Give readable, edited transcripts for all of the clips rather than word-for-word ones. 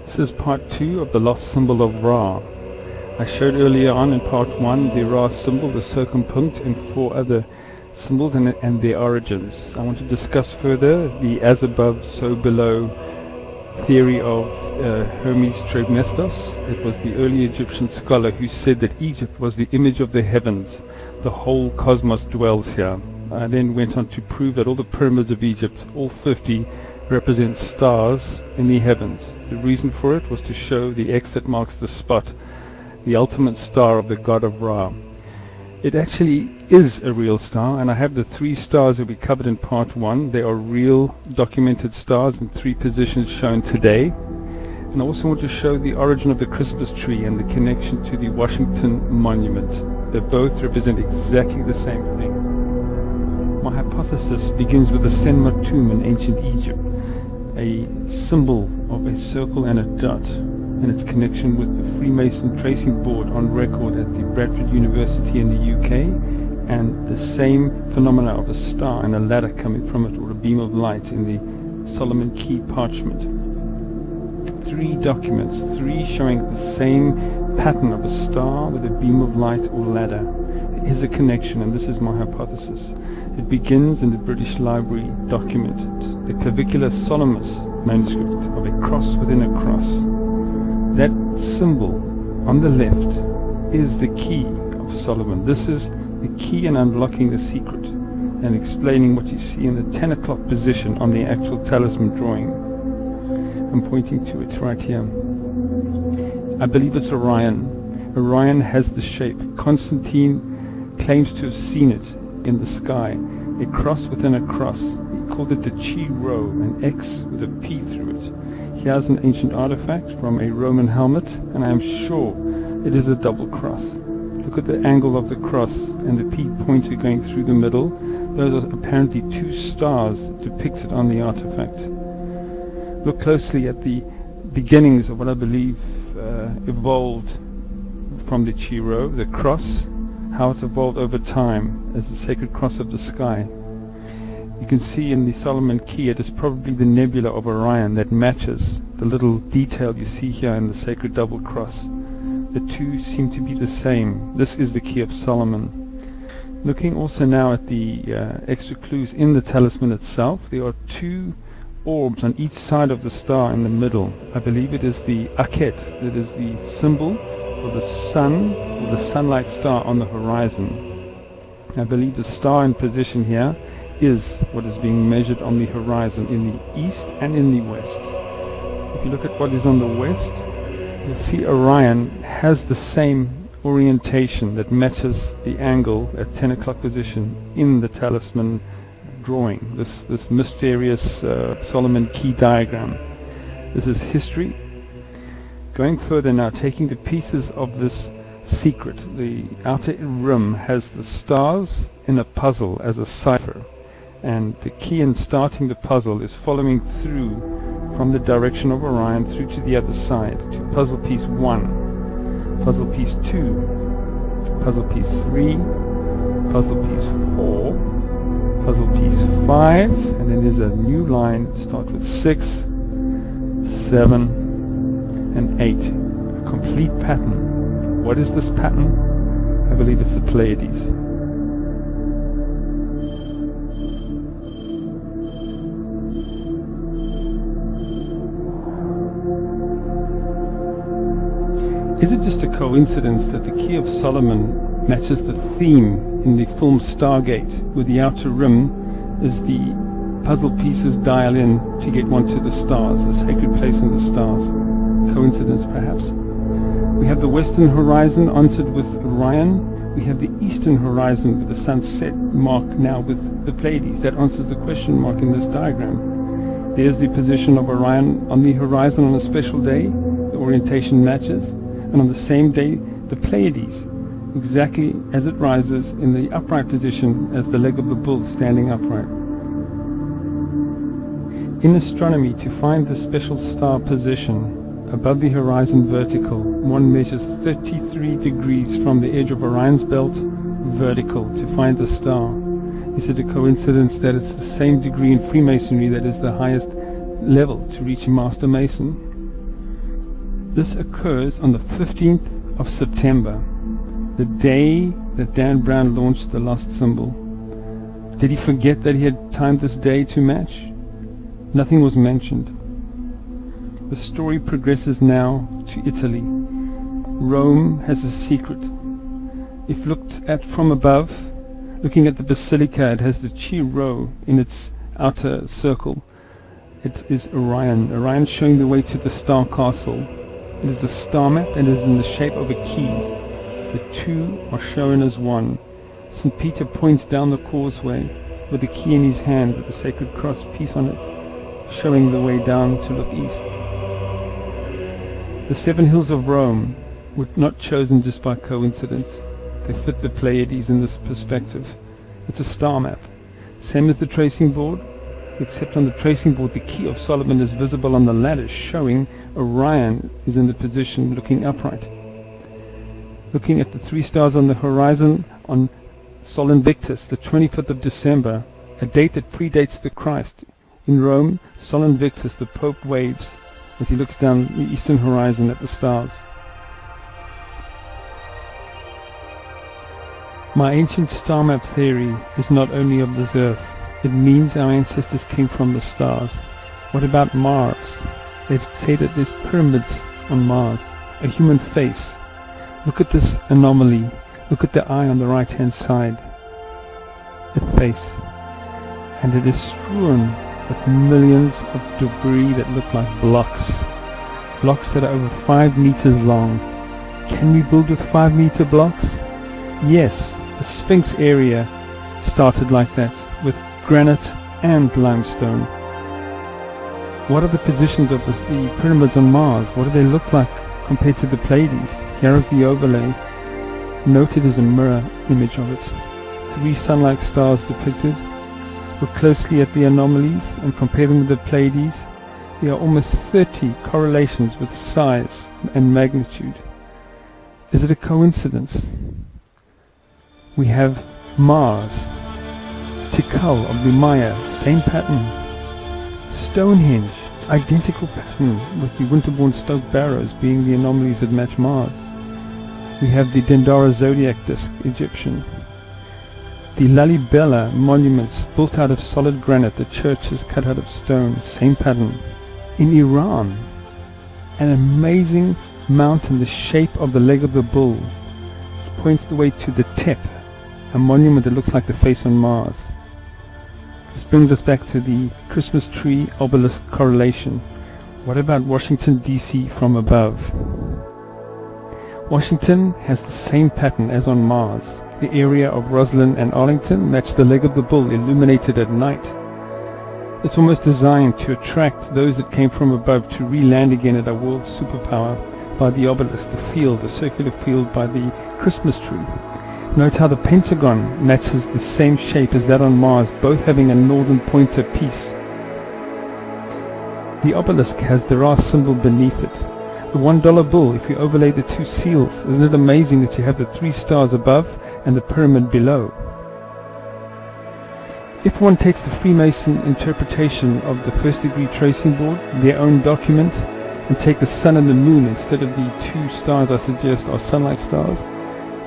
This is part 2 of the lost symbol of Ra. I showed earlier on in part 1 the Ra symbol, the circumpunct, and 4 other symbols and their origins. I want to discuss further the as above, so below theory of Hermes Trismegistus. It was the early Egyptian scholar who said that Egypt was the image of the heavens. The whole cosmos dwells here. I then went on to prove that all the pyramids of Egypt, all 50, represent stars in the heavens. The reason for it was to show the X that marks the spot, the ultimate star of the god of Ra. It actually is a real star, and I have the 3 stars that we covered in part 1. They are real documented stars in 3 positions shown today. And I also want to show the origin of the Christmas tree and the connection to the Washington Monument. They both represent exactly the same thing. My hypothesis begins with the Senma tomb in ancient Egypt, a symbol of a circle and a dot, and its connection with the Freemason tracing board on record at the Bradford University in the UK, and the same phenomena of a star and a ladder coming from it, or a beam of light, in the Solomon Key parchment. 3 documents, 3 showing the same pattern of a star with a beam of light or ladder. There is a connection, and this is my hypothesis. It begins in the British Library document, the Clavicula Salomonis manuscript of a cross within a cross. That symbol on the left is the key of Solomon. This is the key in unlocking the secret and explaining what you see in the 10 o'clock position on the actual talisman drawing. I'm pointing to it right here. I believe it's Orion. Orion has the shape. Constantine claims to have seen it in the sky, a cross within a cross. He called it the Chi Rho, an X with a P through it. He has an ancient artifact from a Roman helmet, and I am sure it is a double cross. Look at the angle of the cross and the P pointer going through the middle. Those are apparently 2 stars depicted on the artifact. Look closely at the beginnings of what I believe evolved from the Chi Rho, the cross, how it's evolved over time as the sacred cross of the sky. You can see in the Solomon Key it is probably the nebula of Orion that matches the little detail you see here in the sacred double cross. The 2 seem to be the same. This is the key of Solomon. Looking also now at the extra clues in the talisman itself, there are 2 orbs on each side of the star in the middle. I believe it is the Akhet, that is the symbol for the sun, or the sunlight star on the horizon. I believe the star in position here is what is being measured on the horizon in the east and in the west. If you look at what is on the west, you'll see Orion has the same orientation that matches the angle at 10 o'clock position in the talisman drawing, this mysterious Solomon Key diagram. This is history. Going further now, taking the pieces of this secret, the outer rim has the stars in a puzzle as a cipher, and the key in starting the puzzle is following through from the direction of Orion through to the other side to puzzle piece 1, puzzle piece 2, puzzle piece 3, puzzle piece 4, puzzle piece 5, and then there's a new line, start with 6, 7, and 8. A complete pattern. What is this pattern? I believe it's the Pleiades. Is it just a coincidence that the Key of Solomon matches the theme in the film Stargate, where the outer rim is the puzzle pieces dial in to get one to the stars, the sacred place in the stars? Coincidence, perhaps? We have the western horizon answered with Orion. We have the eastern horizon with the sunset mark now with the Pleiades. That answers the question mark in this diagram. There's the position of Orion on the horizon on a special day. The orientation matches. And on the same day, the Pleiades, exactly as it rises in the upright position as the leg of the bull standing upright. In astronomy, to find the special star position above the horizon vertical, one measures 33 degrees from the edge of Orion's belt vertical to find the star. Is it a coincidence that it's the same degree in Freemasonry that is the highest level to reach a Master Mason? This occurs on the 15th of September, the day that Dan Brown launched the lost symbol. Did he forget that he had timed this day to match? Nothing was mentioned. The story progresses now to Italy. Rome has a secret. If looked at from above, looking at the basilica, it has the Chi Rho in its outer circle. It is Orion. Orion showing the way to the star castle. It is a star map and is in the shape of a key. The two are shown as one. St. Peter points down the causeway with the key in his hand with the sacred cross piece on it, showing the way down to look east. The 7 hills of Rome were not chosen just by coincidence. They fit the Pleiades in this perspective. It's a star map, same as the tracing board, except on the tracing board the key of Solomon is visible on the ladder, showing Orion is in the position looking upright. Looking at the 3 stars on the horizon on Sol Invictus, the 25th of December, a date that predates the Christ. In Rome, Sol Invictus, the Pope waves as he looks down the eastern horizon at the stars. My ancient star map theory is not only of this earth. It means our ancestors came from the stars. What about Mars? They say that there's pyramids on Mars, a human face. Look at this anomaly. Look at the eye on the right hand side. A face. And it is strewn with millions of debris that look like blocks. Blocks that are over 5 meters long. Can we build with 5-meter blocks? Yes, the Sphinx area started like that, with granite and limestone. What are the positions of the pyramids on Mars? What do they look like compared to the Pleiades? Here is the overlay. Note it is a mirror image of it. 3 sun-like stars depicted. Look closely at the anomalies and compare them with the Pleiades. There are almost 30 correlations with size and magnitude. Is it a coincidence? We have Mars, Tikal of the Maya, same pattern. Stonehenge, identical pattern, with the winterborn Stoke Barrows being the anomalies that match Mars. We have the Dendara zodiac disk, Egyptian. The Lalibela monuments built out of solid granite, the churches cut out of stone, same pattern. In Iran, an amazing mountain, the shape of the leg of the bull, points the way to the Tep, a monument that looks like the face on Mars. This brings us back to the Christmas tree obelisk correlation. What about Washington DC from above? Washington has the same pattern as on Mars. The area of Roslyn and Arlington match the leg of the bull illuminated at night. It's almost designed to attract those that came from above to re-land again at our world superpower by the obelisk, the field, the circular field by the Christmas tree. Note how the pentagon matches the same shape as that on Mars, both having a northern pointer piece. The obelisk has the Ra symbol beneath it. The $1 bill, if you overlay the 2 seals, isn't it amazing that you have the 3 stars above and the pyramid below? If one takes the Freemason interpretation of the first degree tracing board, their own document, and take the sun and the moon instead of the 2 stars I suggest are sun-like stars,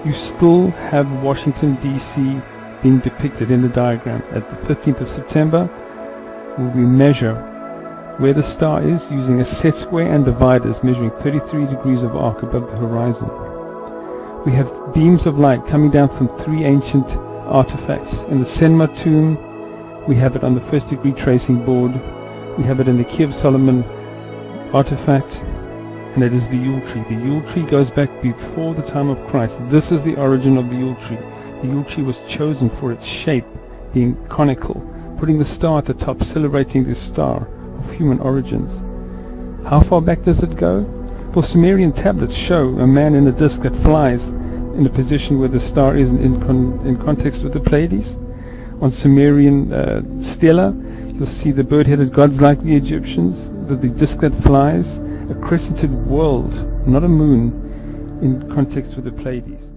you still have Washington DC being depicted in the diagram. At the 15th of September, where we measure where the star is using a set square and dividers measuring 33 degrees of arc above the horizon. We have beams of light coming down from 3 ancient artifacts. In the Senma tomb, we have it on the first degree tracing board. We have it in the Key of Solomon artifact, and it is the Yule tree. The Yule tree goes back before the time of Christ. This is the origin of the Yule tree. The Yule tree was chosen for its shape being conical, putting the star at the top, celebrating this star of human origins. How far back does it go? Well, Sumerian tablets show a man in a disc that flies in a position where the star is in context with the Pleiades. On Sumerian stela, you'll see the bird-headed gods like the Egyptians, with the disc that flies, a crescented world, not a moon, in context with the Pleiades.